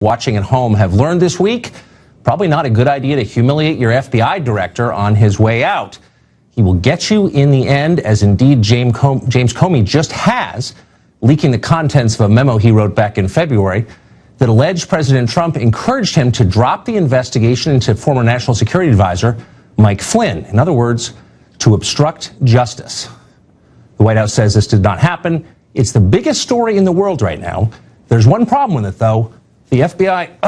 watching at home have learned this week, probably not a good idea to humiliate your FBI director on his way out. He will get you in the end, as indeed James Comey just has, leaking the contents of a memo he wrote back in February that alleged President Trump encouraged him to drop the investigation into former National Security Advisor Mike Flynn. In other words, to obstruct justice. The White House says this did not happen. It's the biggest story in the world right now. There's one problem with it, though. The FBI,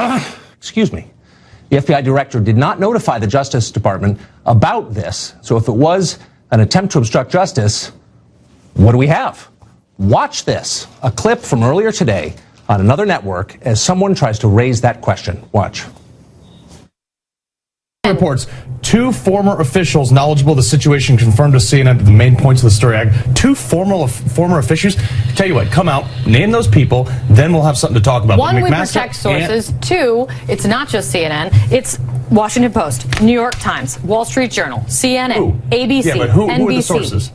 the FBI director did not notify the Justice Department about this. So if it was an attempt to obstruct justice, what do we have? Watch this, a clip from earlier today on another network as someone tries to raise that question. Watch. Reports, two former officials knowledgeable of the situation confirmed to CNN the main points of the story. Two former officials. Tell you what, come out, name those people, then we'll have something to talk about. One, we protect sources. Two, it's not just CNN. It's Washington Post, New York Times, Wall Street Journal, CNN, ABC, yeah, but who NBC. are the sources?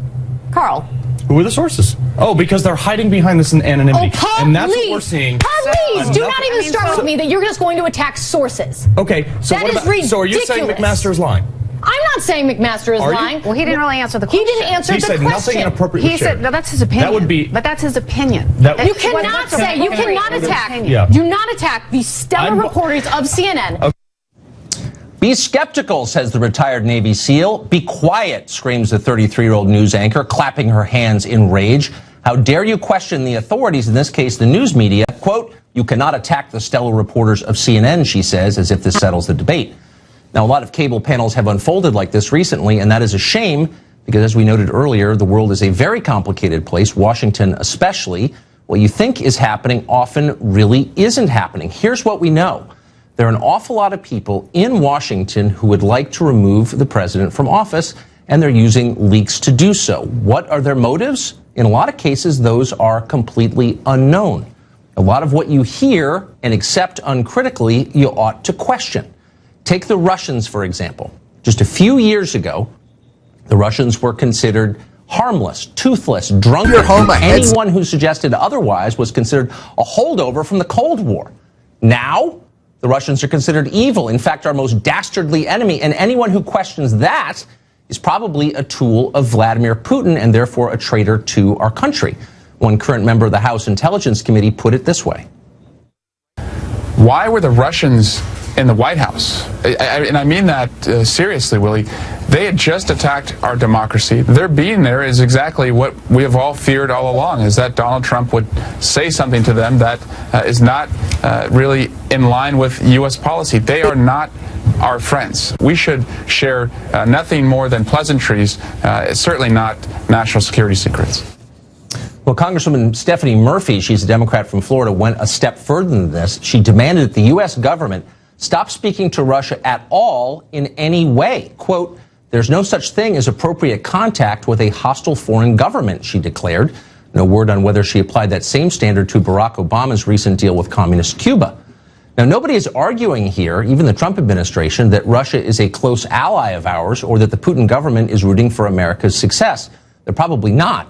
Carl. Who are the sources? Oh, because they're hiding behind this anonymity. Oh, and that's what we're seeing. Please, do not even start with me that you're just going to attack sources. Okay, so that what about, is ridiculous. so are you saying McMaster is lying? I'm not saying McMaster is lying. Well, he didn't really answer the question. He didn't answer the question. He said nothing inappropriate. He said, no, that's his opinion. That would be, but that's his opinion. You cannot say, you cannot attack. Yeah. Do not attack the stellar reporters of CNN. Okay. Be skeptical, says the retired Navy SEAL. Be quiet, screams the 33-year-old news anchor, clapping her hands in rage. How dare you question the authorities, in this case the news media? Quote, you cannot attack the stellar reporters of CNN, she says, as if this settles the debate. Now, a lot of cable panels have unfolded like this recently, and that is a shame because, as we noted earlier, the world is a very complicated place, Washington especially. What you think is happening often really isn't happening. Here's what we know. There are an awful lot of people in Washington who would like to remove the president from office, and they're using leaks to do so. What are their motives? In a lot of cases, those are completely unknown. A lot of what you hear and accept uncritically, you ought to question. Take the Russians, for example. Just a few years ago, the Russians were considered harmless, toothless, drunken. Anyone who suggested otherwise was considered a holdover from the Cold War. Now, the Russians are considered evil, in fact, our most dastardly enemy, and anyone who questions that is probably a tool of Vladimir Putin and therefore a traitor to our country. One current member of the House Intelligence Committee put it this way. Why were the Russians in the White House? And I mean that seriously, Willie. They had just attacked our democracy. Their being there is exactly what we have all feared all along, is that Donald Trump would say something to them that is not really in line with U.S. policy. They are not our friends. We should share nothing more than pleasantries, certainly not national security secrets. Well, Congresswoman Stephanie Murphy, she's a Democrat from Florida, went a step further than this. She demanded that the U.S. government stop speaking to Russia at all in any way. Quote, there's no such thing as appropriate contact with a hostile foreign government, she declared. No word on whether she applied that same standard to Barack Obama's recent deal with communist Cuba. Now, nobody is arguing here, even the Trump administration, that Russia is a close ally of ours or that the Putin government is rooting for America's success. They're probably not.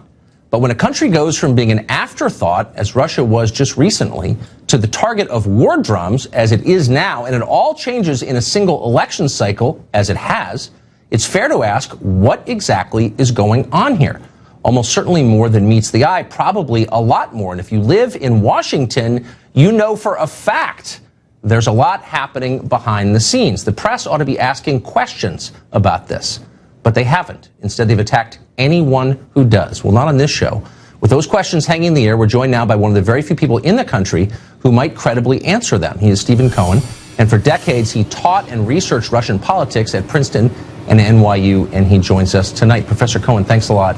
But when a country goes from being an afterthought, as Russia was just recently, to the target of war drums, as it is now, and it all changes in a single election cycle, as it has, it's fair to ask what exactly is going on here. Almost certainly more than meets the eye, probably a lot more. And if you live in Washington, you know for a fact there's a lot happening behind the scenes. The press ought to be asking questions about this, but they haven't. Instead, they've attacked anyone who does. Well, not on this show. With those questions hanging in the air, we're joined now by one of the very few people in the country who might credibly answer them. He is Stephen Cohen, and for decades he taught and researched Russian politics at Princeton and NYU, and he joins us tonight. Professor Cohen, thanks a lot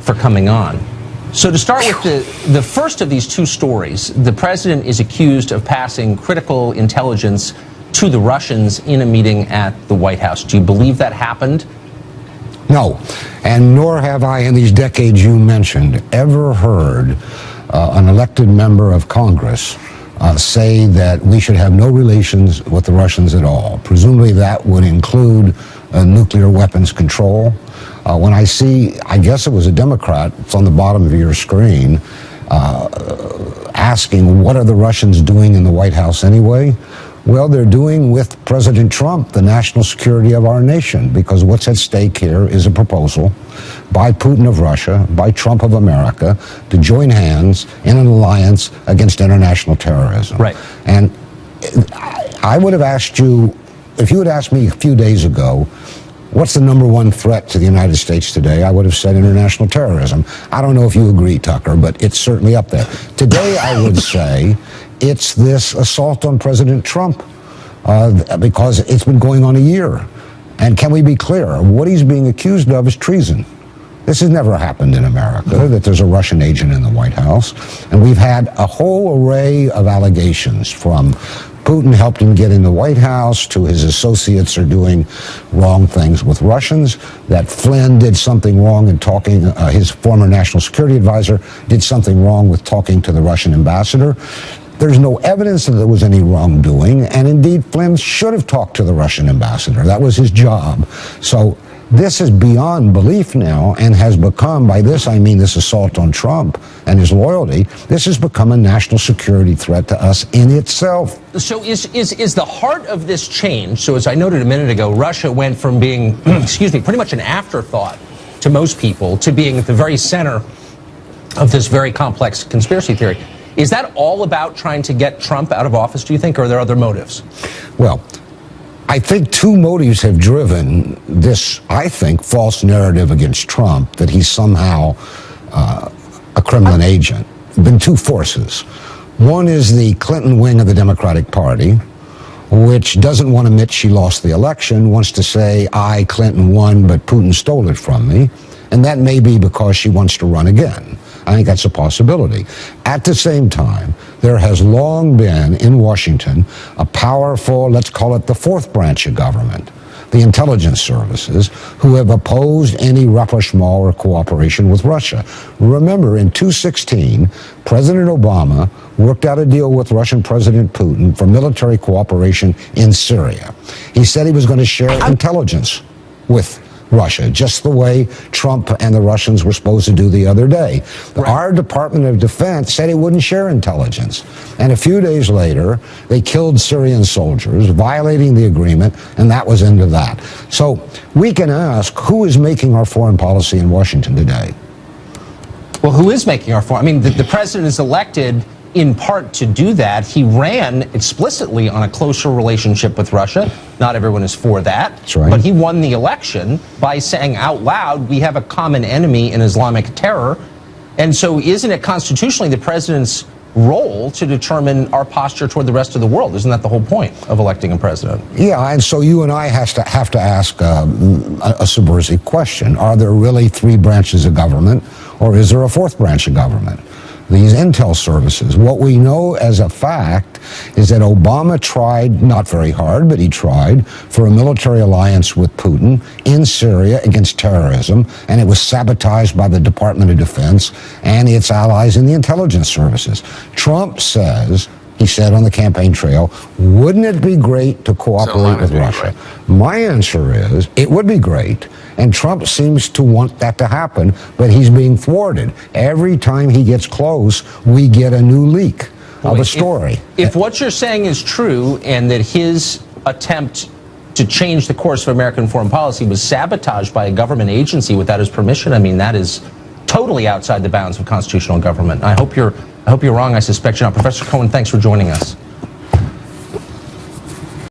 for coming on. So to start with the first of these two stories, the president is accused of passing critical intelligence to the Russians in a meeting at the White House. Do you believe that happened? No, and nor have I, in these decades you mentioned, ever heard an elected member of Congress say that we should have no relations with the Russians at all. Presumably that would include nuclear weapons control. When I see, I guess it was a Democrat, it's on the bottom of your screen, asking what are the Russians doing in the White House anyway? Well, they're doing with President Trump the national security of our nation, because what's at stake here is a proposal by Putin of Russia, by Trump of America, to join hands in an alliance against international terrorism. Right. And I would have asked you, if you had asked me a few days ago, what's the number one threat to the United States today, I would have said international terrorism. I don't know if you agree, Tucker, but it's certainly up there. Today, I would say it's this assault on President Trump, because it's been going on a year. And can we be clear? What he's being accused of is treason. This has never happened in America, that there's a Russian agent in the White House. And we've had a whole array of allegations, from Putin helped him get in the White House to his associates are doing wrong things with Russians, that Flynn did something wrong in talking, his former national security advisor did something wrong with talking to the Russian ambassador. There's no evidence that there was any wrongdoing, and indeed Flynn should have talked to the Russian ambassador. That was his job. So this is beyond belief now, and has become, by this I mean this assault on Trump and his loyalty, this has become a national security threat to us in itself. So is the heart of this change, so as I noted a minute ago, Russia went from being, excuse me, pretty much an afterthought to most people, to being at the very center of this very complex conspiracy theory. Is that all about trying to get Trump out of office, do you think, or are there other motives? Well, I think two motives have driven this, I think, false narrative against Trump, that he's somehow a Kremlin agent. There have been two forces. One is the Clinton wing of the Democratic Party, which doesn't want to admit she lost the election, wants to say, Clinton won, but Putin stole it from me. And that may be because she wants to run again. I think that's a possibility. At the same time, there has long been in Washington a powerful, let's call it the fourth branch of government, the intelligence services, who have opposed any rapprochement or cooperation with Russia. Remember, in 2016, President Obama worked out a deal with Russian President Putin for military cooperation in Syria. He said he was going to share intelligence with Russia, just the way Trump and the Russians were supposed to do the other day. Right. Our Department of Defense said it wouldn't share intelligence. And a few days later, they killed Syrian soldiers, violating the agreement, and that was into that. So we can ask, who is making our foreign policy in Washington today? Well, who is making our foreign? I mean, the president is elected in part to do that. He ran explicitly on a closer relationship with Russia. Not everyone is for that. That's right. But he won the election by saying out loud, we have a common enemy in Islamic terror. And so isn't it constitutionally the president's role to determine our posture toward the rest of the world? Isn't that the whole point of electing a president? Yeah, and so you and I have to ask a subversive question. Are there really three branches of government, or is there a fourth branch of government? These intel services. What we know as a fact is that Obama tried, not very hard, but he tried, for a military alliance with Putin in Syria against terrorism, and it was sabotaged by the Department of Defense and its allies in the intelligence services. Trump says, he said on the campaign trail, wouldn't it be great to cooperate with Russia? My answer is, it would be great. And Trump seems to want that to happen, but he's being thwarted. Every time he gets close, we get a new leak of a story. If what you're saying is true, and that his attempt to change the course of American foreign policy was sabotaged by a government agency without his permission, I mean, that is totally outside the bounds of constitutional government. I hope you're wrong. I suspect you're not. Professor Cohen, thanks for joining us.